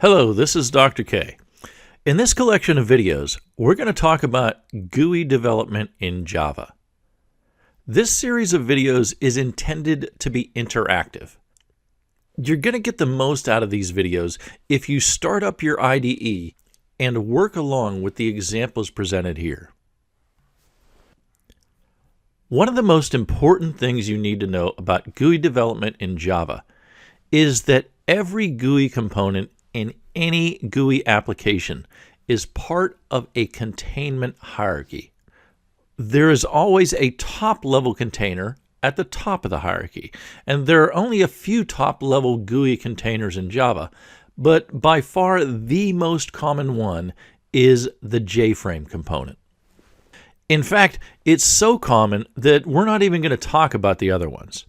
Hello, this is Dr. K. In this collection of videos, we're going to talk about GUI development in Java. This series of videos is intended to be interactive. You're going to get the most out of these videos if you start up your IDE and work along with the examples presented here. One of the most important things you need to know about GUI development in Java is that every GUI component in any GUI application is part of a containment hierarchy. There is always a top-level container at the top of the hierarchy, and there are only a few top-level GUI containers in Java, but by far the most common one is the JFrame component. In fact, it's so common that we're not even going to talk about the other ones.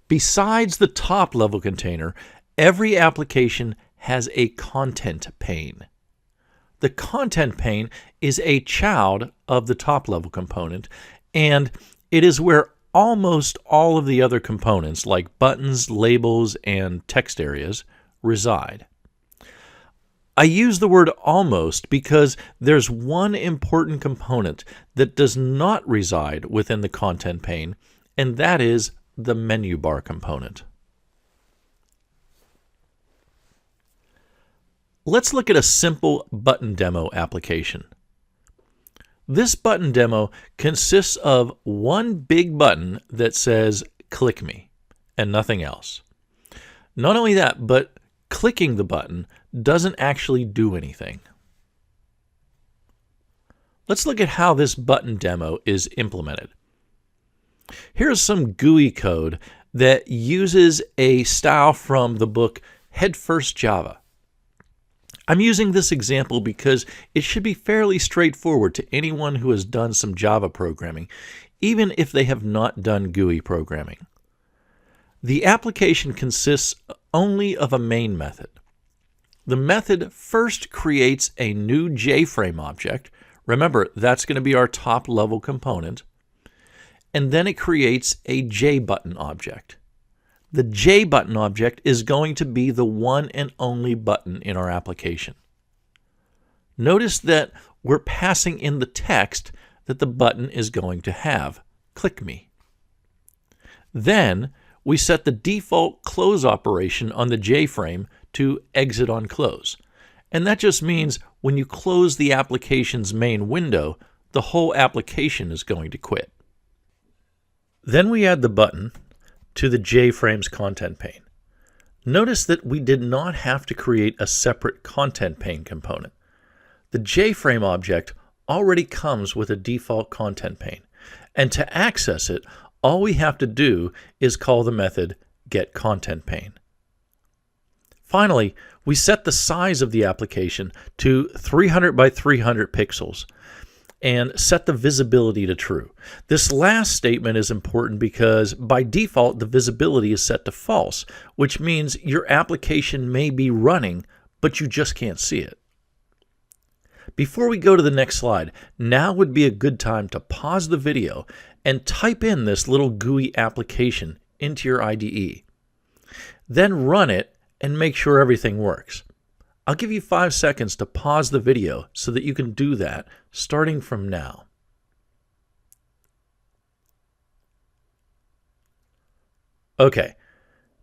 Besides the top-level container, every application has a content pane. The content pane is a child of the top-level component, and it is where almost all of the other components, like buttons, labels, and text areas, reside. I use the word almost because there's one important component that does not reside within the content pane, and that is the menu bar component. Let's look at a simple button demo application. This button demo consists of one big button that says "Click me" and nothing else. Not only that, but clicking the button doesn't actually do anything. Let's look at how this button demo is implemented. Here's some GUI code that uses a style from the book Head First Java. I'm using this example because it should be fairly straightforward to anyone who has done some Java programming, even if they have not done GUI programming. The application consists only of a main method. The method first creates a new JFrame object. Remember, that's going to be our top-level component. And then it creates a JButton object. The JButton object is going to be the one and only button in our application. Notice that we're passing in the text that the button is going to have. Click me. Then we set the default close operation on the JFrame to exit on close. And that just means when you close the application's main window, the whole application is going to quit. Then we add the button to the JFrame's content pane. Notice that we did not have to create a separate content pane component. The JFrame object already comes with a default content pane, and to access it, all we have to do is call the method getContentPane. Finally, we set the size of the application to 300 by 300 pixels and set the visibility to true. This last statement is important because by default the visibility is set to false, which means your application may be running, but you just can't see it. Before we go to the next slide, now would be a good time to pause the video and type in this little GUI application into your IDE. Then run it and make sure everything works. I'll give you 5 seconds to pause the video so that you can do that starting from now. Okay,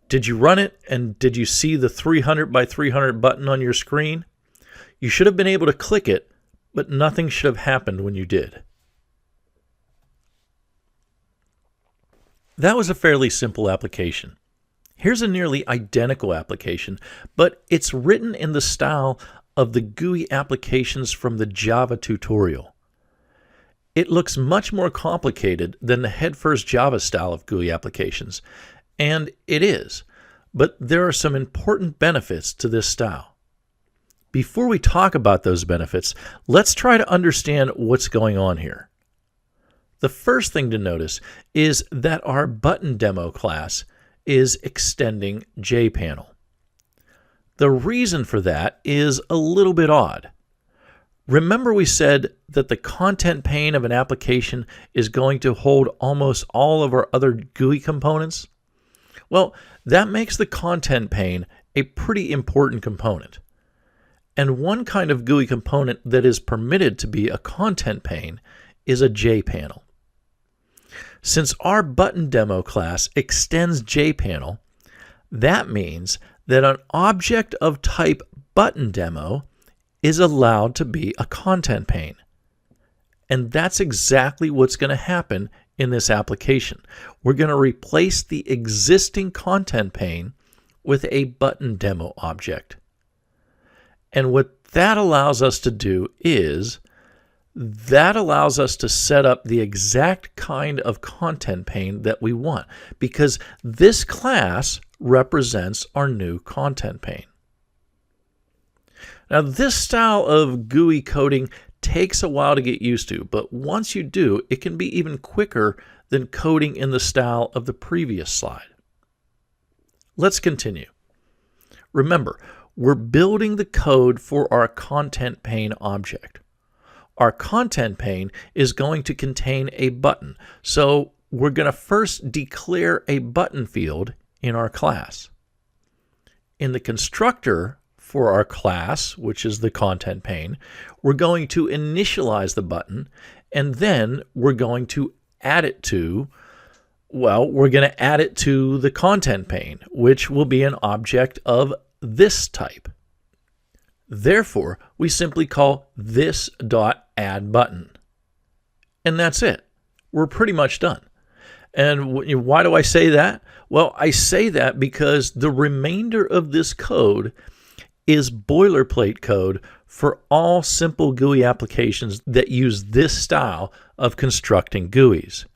did you run it and did you see the 300 by 300 button on your screen? You should have been able to click it, but nothing should have happened when you did. That was a fairly simple application. Here's a nearly identical application, but it's written in the style of the GUI applications from the Java tutorial. It looks much more complicated than the Head First Java style of GUI applications, and it is, but there are some important benefits to this style. Before we talk about those benefits, let's try to understand what's going on here. The first thing to notice is that our button demo class is extending JPanel. The reason for that is a little bit odd. Remember we said that the content pane of an application is going to hold almost all of our other GUI components? Well, that makes the content pane a pretty important component. And one kind of GUI component that is permitted to be a content pane is a JPanel. Since our ButtonDemo class extends JPanel, that means that an object of type ButtonDemo is allowed to be a content pane. And that's exactly what's going to happen in this application. We're going to replace the existing content pane with a ButtonDemo object. And what that allows us to do is that allows us to set up the exact kind of content pane that we want, because this class represents our new content pane. Now, this style of GUI coding takes a while to get used to, but once you do, it can be even quicker than coding in the style of the previous slide. Let's continue. Remember, we're building the code for our content pane object. Our content pane is going to contain a button, so we're going to first declare a button field in our class. In the constructor for our class, which is the content pane, we're going to initialize the button, and then we're going to add it to, we're going to add it to the content pane, which will be an object of this type. Therefore, we simply call this .addButton. And that's it. We're pretty much done. And why do I say that? Well, I say that because the remainder of this code is boilerplate code for all simple GUI applications that use this style of constructing GUIs.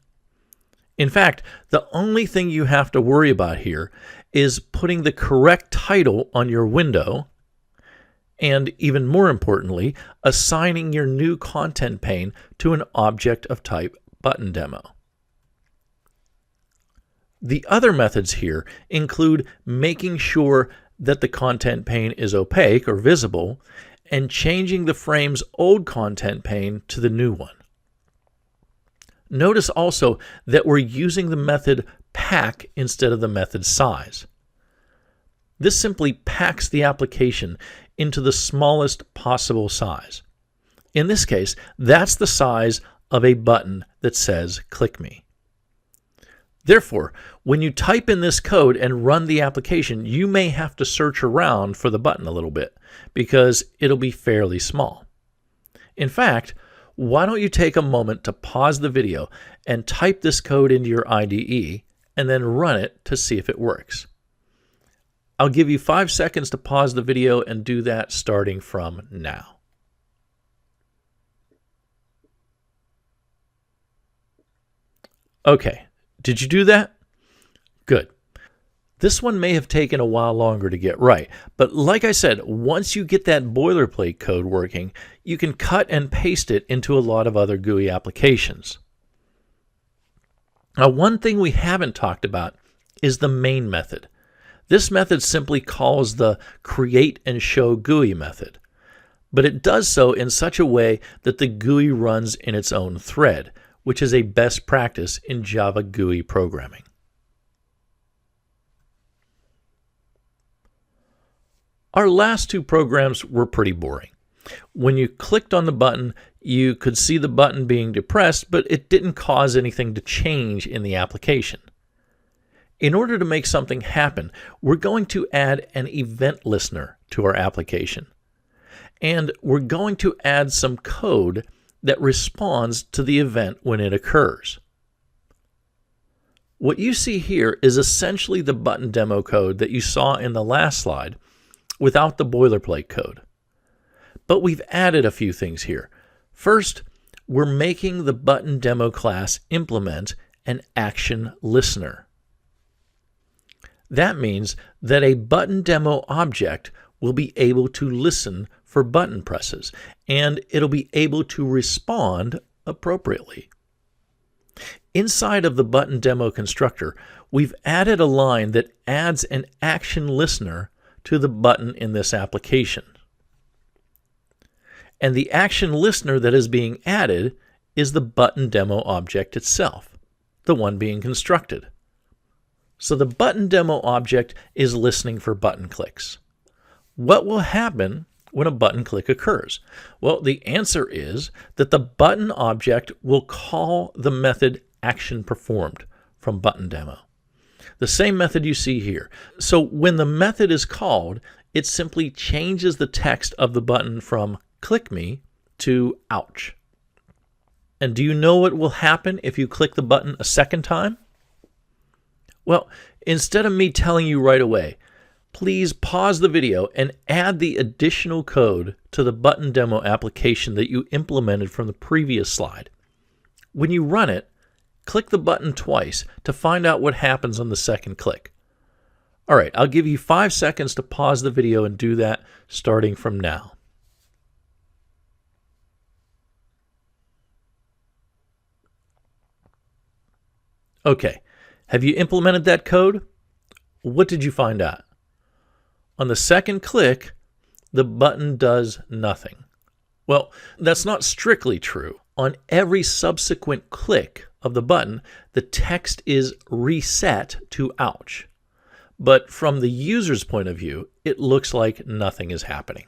In fact, the only thing you have to worry about here is putting the correct title on your window, and even more importantly, assigning your new content pane to an object of type ButtonDemo. The other methods here include making sure that the content pane is opaque or visible, and changing the frame's old content pane to the new one. Notice also that we're using the method pack instead of the method size. This simply packs the application into the smallest possible size. In this case, that's the size of a button that says "Click Me." Therefore, when you type in this code and run the application, you may have to search around for the button a little bit because it'll be fairly small. In fact, why don't you take a moment to pause the video and type this code into your IDE and then run it to see if it works. I'll give you 5 seconds to pause the video and do that starting from now. Okay. Did you do that? Good. This one may have taken a while longer to get right, but like I said, once you get that boilerplate code working, you can cut and paste it into a lot of other GUI applications. Now, one thing we haven't talked about is the main method. This method simply calls the create and show GUI method, but it does so in such a way that the GUI runs in its own thread, which is a best practice in Java GUI programming. Our last two programs were pretty boring. When you clicked on the button, you could see the button being depressed, but it didn't cause anything to change in the application. In order to make something happen, we're going to add an event listener to our application. And we're going to add some code that responds to the event when it occurs. What you see here is essentially the ButtonDemo code that you saw in the last slide without the boilerplate code. But we've added a few things here. First, we're making the ButtonDemo class implement an action listener. That means that a ButtonDemo object will be able to listen for button presses, and it'll be able to respond appropriately. Inside of the ButtonDemo constructor, we've added a line that adds an action listener to the button in this application. And the action listener that is being added is the ButtonDemo object itself, the one being constructed. So the button demo object is listening for button clicks. What will happen when a button click occurs? Well, the answer is that the button object will call the method actionPerformed from button demo. The same method you see here. So when the method is called, it simply changes the text of the button from click me to ouch. And do you know what will happen if you click the button a second time? Well, instead of me telling you right away, please pause the video and add the additional code to the button demo application that you implemented from the previous slide. When you run it, click the button twice to find out what happens on the second click. All right, I'll give you 5 seconds to pause the video and do that starting from now. Okay, have you implemented that code? What did you find out? On the second click, the button does nothing. Well, that's not strictly true. On every subsequent click of the button, the text is reset to ouch. But from the user's point of view, it looks like nothing is happening.